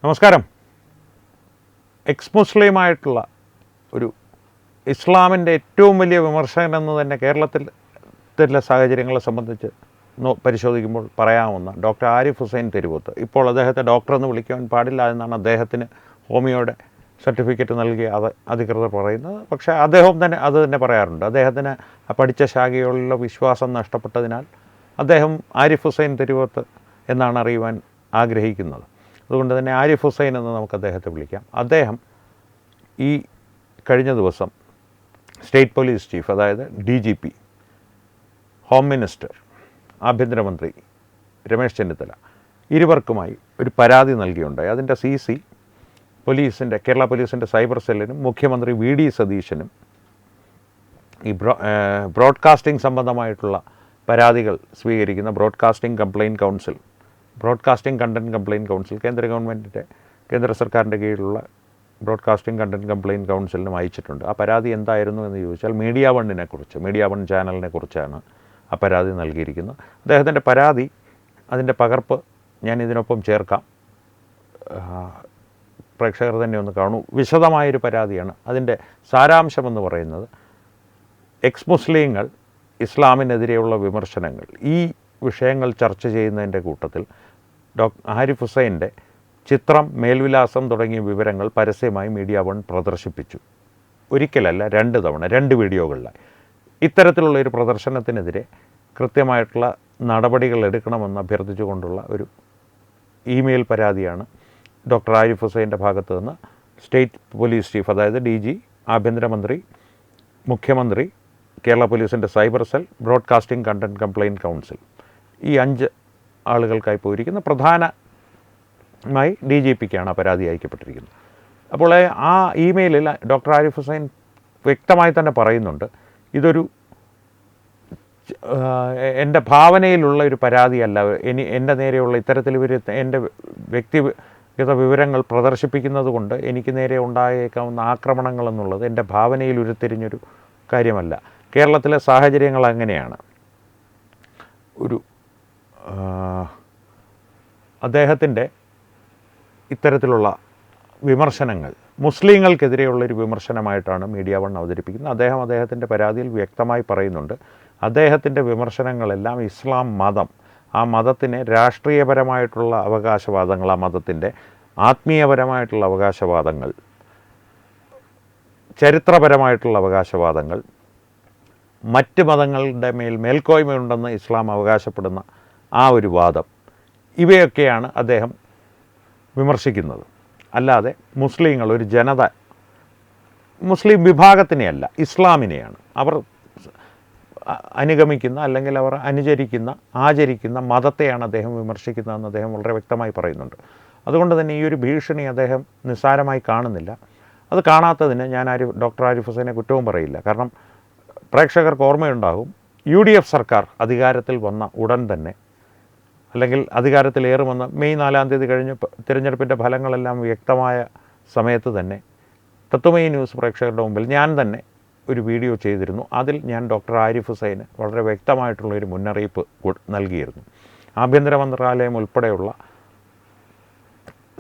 നമസ്കാരം. മുസ്ലിമായിട്ടുള്ള ഒരു ഇസ്ലാമിൻ്റെ ഏറ്റവും വലിയ വിമർശകൻ എന്ന് തന്നെ കേരളത്തിലെ സാഹചര്യങ്ങളെ സംബന്ധിച്ച് പരിശോധിക്കുമ്പോൾ പറയാവുന്ന ഡോക്ടർ ആരിഫ് ഹുസൈൻ തെരുവോത്ത്. ഇപ്പോൾ അദ്ദേഹത്തെ ഡോക്ടർ എന്ന് വിളിക്കാൻ പാടില്ല എന്നാണ് അദ്ദേഹത്തിന് ഹോമിയോയുടെ സർട്ടിഫിക്കറ്റ് നൽകിയ അധികൃതർ പറയുന്നത്. പക്ഷേ അദ്ദേഹം തന്നെ അത് തന്നെ പറയാറുണ്ട്. അദ്ദേഹത്തിന് പഠിച്ച ശാഖയോടുള്ള വിശ്വാസം നഷ്ടപ്പെട്ടതിനാൽ അദ്ദേഹം ആരിഫ് ഹുസൈൻ തെരുവോത്ത് എന്നാണ് അറിയുവാൻ ആഗ്രഹിക്കുന്നത്. അതുകൊണ്ട് തന്നെ ആരിഫ് ഹുസൈൻ എന്ന് നമുക്ക് അദ്ദേഹത്തെ വിളിക്കാം. അദ്ദേഹം ഈ കഴിഞ്ഞ ദിവസം സ്റ്റേറ്റ് പോലീസ് ചീഫ്, അതായത് DGP, ഹോം മിനിസ്റ്റർ, ആഭ്യന്തരമന്ത്രി രമേശ് ചെന്നിത്തല ഇരുവർക്കുമായി ഒരു പരാതി നൽകിയുണ്ടായി. അതിൻ്റെ CC കേരള പോലീസിൻ്റെ സൈബർ സെല്ലിനും മുഖ്യമന്ത്രി VD സതീശനും ഈ ബ്രോഡ്കാസ്റ്റിംഗ് സംബന്ധമായിട്ടുള്ള പരാതികൾ സ്വീകരിക്കുന്ന ബ്രോഡ്കാസ്റ്റിംഗ് കണ്ടൻറ് കംപ്ലയിൻറ്റ് കൗൺസിൽ കേന്ദ്ര സർക്കാരിൻ്റെ കീഴിലുള്ള ബ്രോഡ്കാസ്റ്റിംഗ് കണ്ടൻറ് കംപ്ലയിൻറ്റ് കൗൺസിലിനും അയച്ചിട്ടുണ്ട്. ആ പരാതി എന്തായിരുന്നു എന്ന് ചോദിച്ചാൽ മീഡിയ വൺ ചാനലിനെ കുറിച്ചാണ് ആ പരാതി നൽകിയിരിക്കുന്നത്. അദ്ദേഹത്തിൻ്റെ പരാതി, അതിൻ്റെ പകർപ്പ് ഞാൻ ഇതിനൊപ്പം ചേർക്കാം, പ്രേക്ഷകർ തന്നെ ഒന്ന് കാണൂ. വിശദമായൊരു പരാതിയാണ്. അതിൻ്റെ സാരാംശമെന്ന് പറയുന്നത് മുസ്ലിങ്ങൾ ഇസ്ലാമിനെതിരെയുള്ള വിമർശനങ്ങൾ, ഈ വിഷയങ്ങൾ ചർച്ച ചെയ്യുന്നതിൻ്റെ കൂട്ടത്തിൽ ആരിഫ് ഹുസൈൻ്റെ ചിത്രം, മേൽവിലാസം തുടങ്ങിയ വിവരങ്ങൾ പരസ്യമായി മീഡിയ വൺ പ്രദർശിപ്പിച്ചു. ഒരിക്കലല്ല, 2 തവണ 2 വീഡിയോകളിലായി. ഇത്തരത്തിലുള്ളൊരു പ്രദർശനത്തിനെതിരെ കൃത്യമായിട്ടുള്ള നടപടികൾ എടുക്കണമെന്ന് അഭ്യർത്ഥിച്ചുകൊണ്ടുള്ള ഒരു ഇമെയിൽ പരാതിയാണ് ഡോക്ടർ ആരിഫ് ഹുസൈൻ്റെ ഭാഗത്തു നിന്ന് സ്റ്റേറ്റ് പോലീസ് ചീഫ്, അതായത് DG, ആഭ്യന്തരമന്ത്രി, മുഖ്യമന്ത്രി, കേരള പോലീസിൻ്റെ cyber cell, broadcasting content complaint council, ഈ 5 ആളുകൾക്കായി പോയിരിക്കുന്ന പ്രധാനമായി DGPക്കാണ് ആ പരാതി അയക്കപ്പെട്ടിരിക്കുന്നത്. അപ്പോൾ ആ ഇമെയിലിൽ ഡോക്ടർ ആരിഫ് ഹുസൈൻ വ്യക്തമായി തന്നെ പറയുന്നുണ്ട്, ഇതൊരു എൻ്റെ ഭാവനയിലുള്ള ഒരു പരാതിയല്ല, എൻ്റെ നേരെയുള്ള ഇത്തരത്തിൽ എൻ്റെ വ്യക്തിഗത വിവരങ്ങൾ പ്രദർശിപ്പിക്കുന്നത് കൊണ്ട് എനിക്ക് നേരെ ഉണ്ടായേക്കാവുന്ന ആക്രമണങ്ങൾ എന്നുള്ളത് എൻ്റെ ഭാവനയിൽ ഉരുത്തിരിഞ്ഞൊരു കാര്യമല്ല. കേരളത്തിലെ സാഹചര്യങ്ങൾ അങ്ങനെയാണ്. അദ്ദേഹത്തിൻ്റെ ഇത്തരത്തിലുള്ള വിമർശനങ്ങൾ മുസ്ലിങ്ങൾക്കെതിരെയുള്ളൊരു വിമർശനമായിട്ടാണ് മീഡിയ വൺ അവതരിപ്പിക്കുന്നത്. അദ്ദേഹത്തിൻ്റെ പരാതിയിൽ വ്യക്തമായി പറയുന്നുണ്ട്, അദ്ദേഹത്തിൻ്റെ വിമർശനങ്ങളെല്ലാം ഇസ്ലാം മതം, ആ മതത്തിന് രാഷ്ട്രീയപരമായിട്ടുള്ള അവകാശവാദങ്ങൾ, ആ മതത്തിൻ്റെ ആത്മീയപരമായിട്ടുള്ള അവകാശവാദങ്ങൾ, ചരിത്രപരമായിട്ടുള്ള അവകാശവാദങ്ങൾ, മറ്റ് മതങ്ങളുടെ മേൽക്കോയ്മയുണ്ടെന്ന് ഇസ്ലാം അവകാശപ്പെടുന്ന ആ ഒരു വാദം, ഇവയൊക്കെയാണ് അദ്ദേഹം വിമർശിക്കുന്നത്. അല്ലാതെ മുസ്ലിങ്ങൾ ഒരു ജനത, മുസ്ലിം വിഭാഗത്തിനെയല്ല, ഇസ്ലാമിനെയാണ് അവർ അനുഗമിക്കുന്ന, അല്ലെങ്കിൽ അവർ ആചരിക്കുന്ന മതത്തെയാണ് അദ്ദേഹം വിമർശിക്കുന്നതെന്ന് അദ്ദേഹം വളരെ വ്യക്തമായി പറയുന്നുണ്ട്. അതുകൊണ്ട് തന്നെ ഈ ഒരു ഭീഷണി അദ്ദേഹം നിസ്സാരമായി കാണുന്നില്ല. അത് കാണാത്തതിന് ഞാൻ ഡോക്ടർ ആരിഫ് ഹുസൈനെ കുറ്റവും പറയില്ല. കാരണം പ്രേക്ഷകർക്ക് ഓർമ്മയുണ്ടാകും, UDF സർക്കാർ അധികാരത്തിൽ വന്ന ഉടൻ തന്നെ, അല്ലെങ്കിൽ അധികാരത്തിലേറുമെന്ന് മെയ് 4-ാം തീയതി കഴിഞ്ഞ് തിരഞ്ഞെടുപ്പിൻ്റെ ഫലങ്ങളെല്ലാം വ്യക്തമായ സമയത്ത് തന്നെ തത്വമയി ന്യൂസ് പ്രേക്ഷകരുടെ മുമ്പിൽ ഞാൻ തന്നെ ഒരു വീഡിയോ ചെയ്തിരുന്നു. അതിൽ ഞാൻ ഡോക്ടർ ആരിഫ് ഹുസൈന് വളരെ വ്യക്തമായിട്ടുള്ളൊരു മുന്നറിയിപ്പ് നൽകിയിരുന്നു. ആഭ്യന്തര മന്ത്രാലയം ഉൾപ്പെടെയുള്ള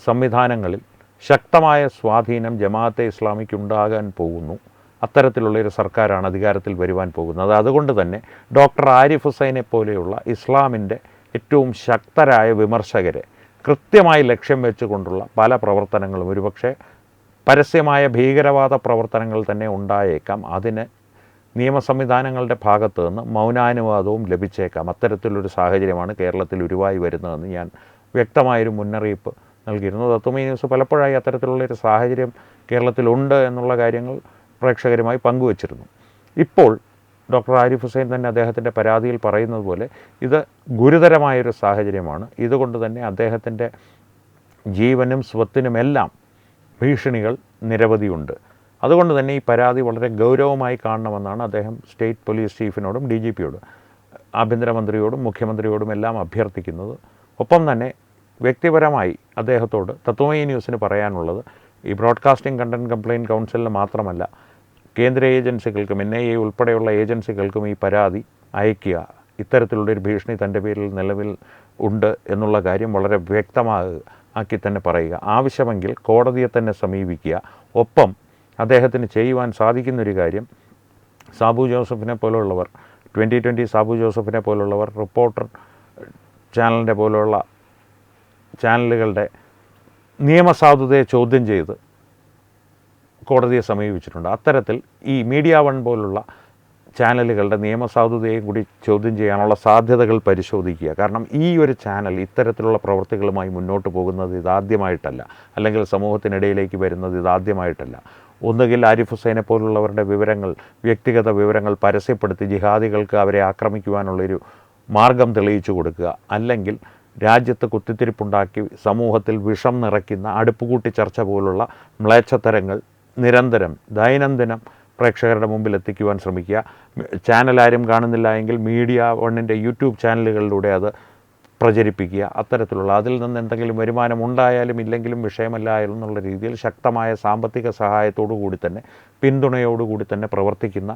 സംവിധാനങ്ങളിൽ ശക്തമായ സ്വാധീനം ജമാഅത്തെ ഇസ്ലാമിക്ക് ഉണ്ടാകാൻ പോകുന്നു. അത്തരത്തിലുള്ളൊരു സർക്കാരാണ് അധികാരത്തിൽ വരുവാൻ പോകുന്നത്. അതുകൊണ്ട് തന്നെ ഡോക്ടർ ആരിഫ് ഹുസൈനെ പോലെയുള്ള ഇസ്ലാമിൻ്റെ ഏറ്റവും ശക്തരായ വിമർശകരെ കൃത്യമായി ലക്ഷ്യം വെച്ചുകൊണ്ടുള്ള പല പ്രവർത്തനങ്ങളും, ഒരുപക്ഷെ പരസ്യമായ ഭീകരവാദ പ്രവർത്തനങ്ങൾ തന്നെ ഉണ്ടായേക്കാം. അതിന് നിയമ സംവിധാനങ്ങളുടെ ഭാഗത്തു നിന്ന് മൗനാനുവാദവും ലഭിച്ചേക്കാം. അത്തരത്തിലൊരു സാഹചര്യമാണ് കേരളത്തിൽ ഉരുവായി വരുന്നതെന്ന് ഞാൻ വ്യക്തമായൊരു മുന്നറിയിപ്പ് നൽകിയിരുന്നു. തത്വമയി ന്യൂസ് പലപ്പോഴായി അത്തരത്തിലുള്ളൊരു സാഹചര്യം കേരളത്തിലുണ്ട് എന്നുള്ള കാര്യങ്ങൾ പ്രേക്ഷകരുമായി പങ്കുവച്ചിരുന്നു. ഇപ്പോൾ ഡോക്ടർ ആരിഫ് ഹുസൈൻ തന്നെ അദ്ദേഹത്തിൻ്റെ പരാതിയിൽ പറയുന്നത് പോലെ ഇത് ഗുരുതരമായൊരു സാഹചര്യമാണ്. ഇതുകൊണ്ട് തന്നെ അദ്ദേഹത്തിൻ്റെ ജീവനും സ്വത്തിനുമെല്ലാം ഭീഷണികൾ നിരവധിയുണ്ട്. അതുകൊണ്ട് തന്നെ ഈ പരാതി വളരെ ഗൗരവമായി കാണണമെന്നാണ് അദ്ദേഹം സ്റ്റേറ്റ് പോലീസ് ചീഫിനോടും DGPയോടും ആഭ്യന്തരമന്ത്രിയോടും മുഖ്യമന്ത്രിയോടും എല്ലാം അഭ്യർത്ഥിക്കുന്നത്. ഒപ്പം തന്നെ വ്യക്തിപരമായി അദ്ദേഹത്തോട് തത്വമയി ന്യൂസിന് പറയാനുള്ളത്, ഈ ബ്രോഡ്കാസ്റ്റിംഗ് കണ്ടൻറ് കംപ്ലയിൻറ്റ് കൗൺസിലിന് മാത്രമല്ല, കേന്ദ്ര ഏജൻസികൾക്കും NIA ഉൾപ്പെടെയുള്ള ഏജൻസികൾക്കും ഈ പരാതി അയയ്ക്കുക. ഇത്തരത്തിലുള്ളൊരു ഭീഷണി തൻ്റെ പേരിൽ നിലവിൽ ഉണ്ട് എന്നുള്ള കാര്യം വളരെ വ്യക്തമാകുക. ആക്കി തന്നെ പറയുക, ആവശ്യമെങ്കിൽ കോടതിയെ തന്നെ സമീപിക്കുക. ഒപ്പം അദ്ദേഹത്തിന് ചെയ്യുവാൻ സാധിക്കുന്നൊരു കാര്യം, സാബു ജോസഫിനെ പോലുള്ളവർ, 2020 സാബു ജോസഫിനെ പോലുള്ളവർ റിപ്പോർട്ടർ ചാനലിൻ്റെ പോലുള്ള ചാനലുകളുടെ നിയമസാധുതയെ ചോദ്യം ചെയ്ത് കോടതിയെ സമീപിച്ചിട്ടുണ്ട്. അത്തരത്തിൽ ഈ മീഡിയ വൺ പോലുള്ള ചാനലുകളുടെ നിയമസാധുതയും കൂടി ചോദ്യം ചെയ്യാനുള്ള സാധ്യതകൾ പരിശോധിക്കുക. കാരണം ഈ ഒരു ചാനൽ ഇത്തരത്തിലുള്ള പ്രവൃത്തികളുമായി മുന്നോട്ട് പോകുന്നത് ഇതാദ്യമായിട്ടല്ല, അല്ലെങ്കിൽ സമൂഹത്തിനിടയിലേക്ക് വരുന്നത് ഇതാദ്യമായിട്ടല്ല. ഒന്നുകിൽ ആരിഫ് ഹുസൈനെ പോലുള്ളവരുടെ വിവരങ്ങൾ, വ്യക്തിഗത വിവരങ്ങൾ പരസ്യപ്പെടുത്തി ജിഹാദികൾക്ക് അവരെ ആക്രമിക്കുവാനുള്ളൊരു മാർഗം തെളിയിച്ചു കൊടുക്കുക, അല്ലെങ്കിൽ രാജ്യത്ത് കുത്തിത്തിരിപ്പുണ്ടാക്കി സമൂഹത്തിൽ വിഷം നിറയ്ക്കുന്ന അടുപ്പുകൂട്ടി ചർച്ച പോലുള്ള മ്ലേച്ഛത്തരങ്ങൾ നിരന്തരം ദൈനംദിനം പ്രേക്ഷകരുടെ മുമ്പിൽ എത്തിക്കുവാൻ ശ്രമിക്കുക. ചാനൽ ആരും കാണുന്നില്ല എങ്കിൽ മീഡിയ വണ്ണിൻ്റെ യൂട്യൂബ് ചാനലുകളിലൂടെ അത് പ്രചരിപ്പിക്കുക. അത്തരത്തിലുള്ള അതിൽ നിന്ന് എന്തെങ്കിലും വരുമാനം ഉണ്ടായാലും ഇല്ലെങ്കിലും വിഷയമല്ല എന്നുള്ള രീതിയിൽ ശക്തമായ സാമ്പത്തിക സഹായത്തോടു കൂടി തന്നെ, പിന്തുണയോടുകൂടി തന്നെ പ്രവർത്തിക്കുന്ന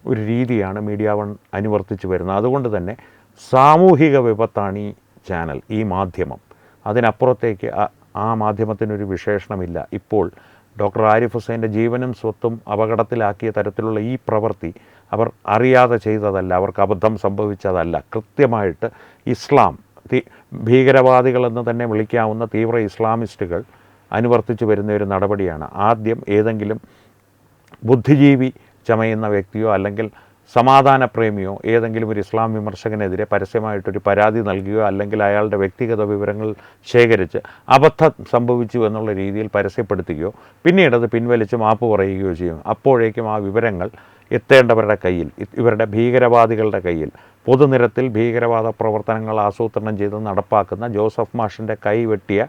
ഒരു രീതിയാണ് മീഡിയ വൺ അനുവർത്തിച്ചു വരുന്നത്. അതുകൊണ്ട് തന്നെ സാമൂഹിക വിപത്താണ് ഈ ചാനൽ, ഈ മാധ്യമം. അതിനപ്പുറത്തേക്ക് ആ മാധ്യമത്തിനൊരു വിശേഷണമില്ല. ഇപ്പോൾ ഡോക്ടർ ആരിഫ് ഹുസൈൻ്റെ ജീവനും സ്വത്തും അപകടത്തിലാക്കിയ തരത്തിലുള്ള ഈ പ്രവൃത്തി അവർ അറിയാതെ ചെയ്തതല്ല, അവർക്ക് അബദ്ധം സംഭവിച്ചതല്ല. കൃത്യമായിട്ട് ഇസ്ലാം, ഭീകരവാദികളെന്ന് തന്നെ വിളിക്കാവുന്ന തീവ്ര ഇസ്ലാമിസ്റ്റുകൾ അനുവർത്തിച്ചു വരുന്ന ഒരു നടപടിയാണ്. ആദ്യം ഏതെങ്കിലും ബുദ്ധിജീവി ചമയുന്ന വ്യക്തിയോ അല്ലെങ്കിൽ സമാധാനപ്രേമിയോ ഏതെങ്കിലും ഒരു ഇസ്ലാം വിമർശകനെതിരെ പരസ്യമായിട്ടൊരു പരാതി നൽകുകയോ അല്ലെങ്കിൽ അയാളുടെ വ്യക്തിഗത വിവരങ്ങൾ ശേഖരിച്ച് അബദ്ധം സംഭവിച്ചു എന്നുള്ള രീതിയിൽ പരസ്യപ്പെടുത്തുകയോ പിന്നീട് അത് പിൻവലിച്ച് മാപ്പ് പറയുകയോ ചെയ്യും. അപ്പോഴേക്കും ആ വിവരങ്ങൾ എത്തേണ്ടവരുടെ കയ്യിൽ, ഇവരുടെ ഭീകരവാദികളുടെ കയ്യിൽ, പൊതുനിരത്തിൽ ഭീകരവാദ പ്രവർത്തനങ്ങൾ ആസൂത്രണം ചെയ്ത് നടപ്പാക്കുന്ന ജോസഫ് മാഷിൻ്റെ കൈവെട്ടിയ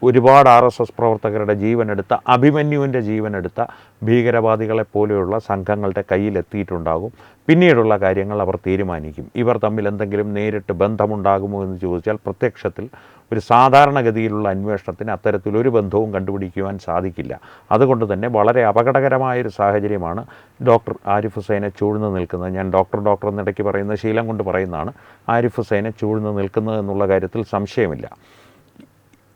ഒരുപാട് RSS പ്രവർത്തകരുടെ ജീവനെടുത്ത, അഭിമന്യുവിൻ്റെ ജീവനെടുത്ത ഭീകരവാദികളെ പോലെയുള്ള സംഘങ്ങളുടെ കയ്യിലെത്തിയിട്ടുണ്ടാകും. പിന്നീടുള്ള കാര്യങ്ങൾ അവർ തീരുമാനിക്കും. ഇവർ തമ്മിൽ എന്തെങ്കിലും നേരിട്ട് ബന്ധമുണ്ടാകുമോ എന്ന് ചോദിച്ചാൽ പ്രത്യക്ഷത്തിൽ ഒരു സാധാരണഗതിയിലുള്ള അന്വേഷണത്തിന് അത്തരത്തിലൊരു ബന്ധവും കണ്ടുപിടിക്കുവാൻ സാധിക്കില്ല. അതുകൊണ്ട് തന്നെ വളരെ അപകടകരമായൊരു സാഹചര്യമാണ് ഡോക്ടർ ആരിഫ് ഹുസൈനെ ചൂഴ്ന്നു നിൽക്കുന്നത്. ഞാൻ ഡോക്ടർ എന്നിടയ്ക്ക് പറയുന്ന ശീലം കൊണ്ട് പറയുന്നതാണ്. ആരിഫ് ഹുസൈനെ ചൂഴ്ന്നു നിൽക്കുന്നത് എന്നുള്ള കാര്യത്തിൽ സംശയമില്ല.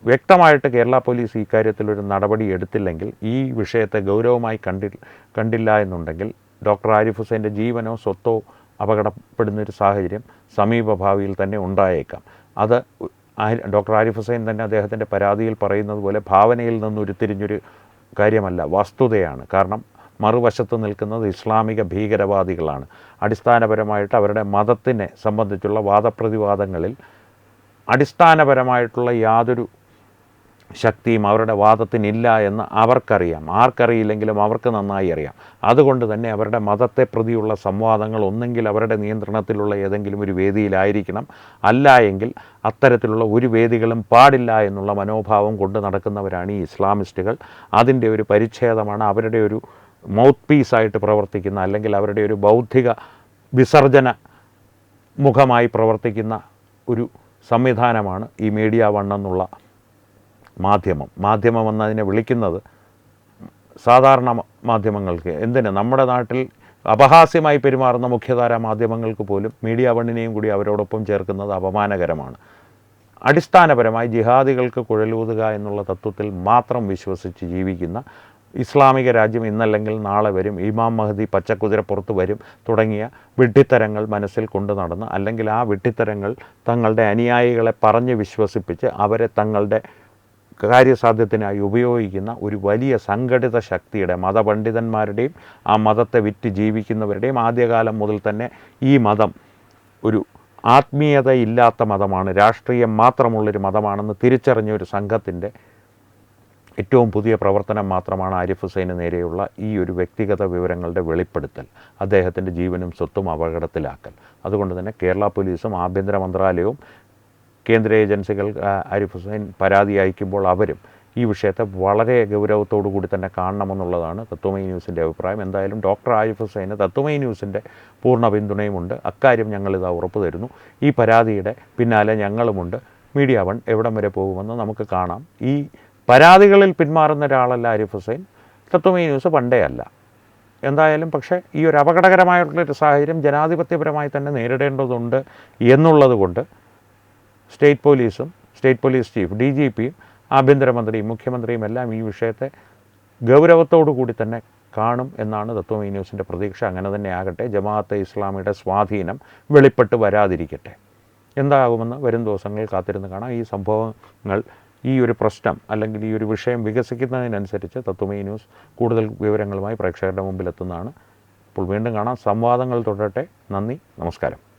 വ്യക്തമായിട്ട് കേരള പോലീസ് ഈ കാര്യത്തിലൊരു നടപടി എടുത്തില്ലെങ്കിൽ, ഈ വിഷയത്തെ ഗൗരവമായി കണ്ടില്ല എന്നുണ്ടെങ്കിൽ ഡോക്ടർ ആരിഫ് ഹുസൈൻ്റെ ജീവനോ സ്വത്തോ അപകടപ്പെടുന്നൊരു സാഹചര്യം സമീപഭാവിയിൽ തന്നെ ഉണ്ടായേക്കാം. അത് ഡോക്ടർ ആരിഫ് ഹുസൈൻ തന്നെ അദ്ദേഹത്തിൻ്റെ പരാതിയിൽ പറയുന്നത് പോലെ ഭാവനയിൽ നിന്നുരുത്തിരിഞ്ഞൊരു കാര്യമല്ല, വസ്തുതയാണ്. കാരണം മറുവശത്ത് നിൽക്കുന്നത് ഇസ്ലാമിക ഭീകരവാദികളാണ്. അടിസ്ഥാനപരമായിട്ട് അവരുടെ മതത്തിനെ സംബന്ധിച്ചുള്ള വാദപ്രതിവാദങ്ങളിൽ അടിസ്ഥാനപരമായിട്ടുള്ള യാതൊരു ശക്തിയും അവരുടെ വാദത്തിനില്ല എന്ന് അവർക്കറിയാം. ആർക്കറിയില്ലെങ്കിലും അവർക്ക് നന്നായി അറിയാം. അതുകൊണ്ട് തന്നെ അവരുടെ മതത്തെ പ്രതിയുള്ള സംവാദങ്ങൾ ഒന്നെങ്കിൽ അവരുടെ നിയന്ത്രണത്തിലുള്ള ഏതെങ്കിലും ഒരു വേദിയിലായിരിക്കണം, അല്ല എങ്കിൽ അത്തരത്തിലുള്ള ഒരു വേദികളും പാടില്ല എന്നുള്ള മനോഭാവം കൊണ്ട് നടക്കുന്നവരാണ് ഈ ഇസ്ലാമിസ്റ്റുകൾ. അതിൻ്റെ ഒരു പരിച്ഛേദമാണ് അവരുടെ ഒരു മൗത്ത് പീസായിട്ട് പ്രവർത്തിക്കുന്ന, അല്ലെങ്കിൽ അവരുടെ ഒരു ബൗദ്ധിക വിസർജന മുഖമായി പ്രവർത്തിക്കുന്ന ഒരു സംവിധാനമാണ് ഈ മീഡിയ വൺ എന്നുള്ള മാധ്യമം എന്നതിനെ വിളിക്കുന്നത്. സാധാരണ മാധ്യമങ്ങൾക്ക് എന്തിന്, നമ്മുടെ നാട്ടിൽ അപഹാസ്യമായി പെരുമാറുന്ന മുഖ്യധാരാ മാധ്യമങ്ങൾക്ക് പോലും മീഡിയ വണ്ണിനെയും കൂടി അവരോടൊപ്പം ചേർക്കുന്നത് അപമാനകരമാണ്. അടിസ്ഥാനപരമായി ജിഹാദികൾക്ക് കുഴലൂതുക എന്നുള്ള തത്വത്തിൽ മാത്രം വിശ്വസിച്ച് ജീവിക്കുന്ന ഇസ്ലാമിക രാജ്യം ഇന്നല്ലെങ്കിൽ നാളെ വരും, ഇമാം മഹദി പച്ചക്കുതിരപ്പുറത്ത് വരും തുടങ്ങിയ വിഡ്ഢിത്തരങ്ങൾ മനസ്സിൽ കൊണ്ടു നടന്ന്, അല്ലെങ്കിൽ ആ വിഡ്ഢിത്തരങ്ങൾ തങ്ങളുടെ അനുയായികളെ പറഞ്ഞ് വിശ്വസിപ്പിച്ച് അവരെ തങ്ങളുടെ കാര്യസാധ്യത്തിനായി ഉപയോഗിക്കുന്ന ഒരു വലിയ സംഘടിത ശക്തിയുടെ, മതപണ്ഡിതന്മാരുടെയും ആ മതത്തെ വിറ്റ് ജീവിക്കുന്നവരുടെയും ആദ്യകാലം മുതൽ തന്നെ ഈ മതം ഒരു ആത്മീയതയില്ലാത്ത മതമാണ്, രാഷ്ട്രീയം മാത്രമുള്ളൊരു മതമാണെന്ന് തിരിച്ചറിഞ്ഞ ഒരു സംഘത്തിൻ്റെ ഏറ്റവും പുതിയ പ്രവർത്തനം മാത്രമാണ് ആരിഫ് ഹുസൈന് നേരെയുള്ള ഈ ഒരു വ്യക്തിഗത വിവരങ്ങളുടെ വെളിപ്പെടുത്തൽ, അദ്ദേഹത്തിൻ്റെ ജീവനും സ്വത്തും അപകടത്തിലാക്കൽ. അതുകൊണ്ട് തന്നെ കേരള പോലീസും ആഭ്യന്തര മന്ത്രാലയവും കേന്ദ്ര ഏജൻസികൾ ആരിഫ് ഹുസൈൻ പരാതി അയക്കുമ്പോൾ അവരും ഈ വിഷയത്തെ വളരെ ഗൗരവത്തോടു കൂടി തന്നെ കാണണമെന്നുള്ളതാണ് തത്വമൈ ന്യൂസിൻ്റെ അഭിപ്രായം. എന്തായാലും ഡോക്ടർ ആരിഫ് ഹുസൈന് തത്വമൈ ന്യൂസിൻ്റെ പൂർണ്ണ പിന്തുണയുമുണ്ട്. അക്കാര്യം ഞങ്ങളിത് ഉറപ്പ് തരുന്നു. ഈ പരാതിയുടെ പിന്നാലെ ഞങ്ങളുമുണ്ട്. മീഡിയ വൺ എവിടം വരെ പോകുമെന്ന് നമുക്ക് കാണാം. ഈ പരാതികളിൽ പിന്മാറുന്ന ഒരാളല്ല ആരിഫ് ഹുസൈൻ, തത്വമൈ ന്യൂസ് പണ്ടേ അല്ല. എന്തായാലും പക്ഷേ ഈ ഒരു അപകടകരമായിട്ടുള്ളൊരു സാഹചര്യം ജനാധിപത്യപരമായി തന്നെ നേരിടേണ്ടതുണ്ട് എന്നുള്ളത് കൊണ്ട് സ്റ്റേറ്റ് പോലീസും സ്റ്റേറ്റ് പോലീസ് ചീഫ് DGPയും ആഭ്യന്തരമന്ത്രിയും മുഖ്യമന്ത്രിയും എല്ലാം ഈ വിഷയത്തെ ഗൗരവത്തോടു കൂടി തന്നെ കാണും എന്നാണ് തത്വമയി ന്യൂസിൻ്റെ പ്രതീക്ഷ. അങ്ങനെ തന്നെ ആകട്ടെ. ജമാഅത്തെ ഇസ്ലാമിയുടെ സ്വാധീനം വെളിപ്പെട്ട് വരാതിരിക്കട്ടെ. എന്താകുമെന്ന് വരും ദിവസങ്ങളിൽ കാത്തിരുന്ന് കാണാം. ഈ സംഭവങ്ങൾ, ഈ ഒരു പ്രശ്നം അല്ലെങ്കിൽ ഈ ഒരു വിഷയം വികസിക്കുന്നതിനനുസരിച്ച് തത്വമയി ന്യൂസ് കൂടുതൽ വിവരങ്ങളുമായി പ്രേക്ഷകരുടെ മുമ്പിലെത്തുന്നതാണ്. അപ്പോൾ വീണ്ടും കാണാം. സംവാദങ്ങൾ തുടരട്ടെ. നന്ദി, നമസ്കാരം.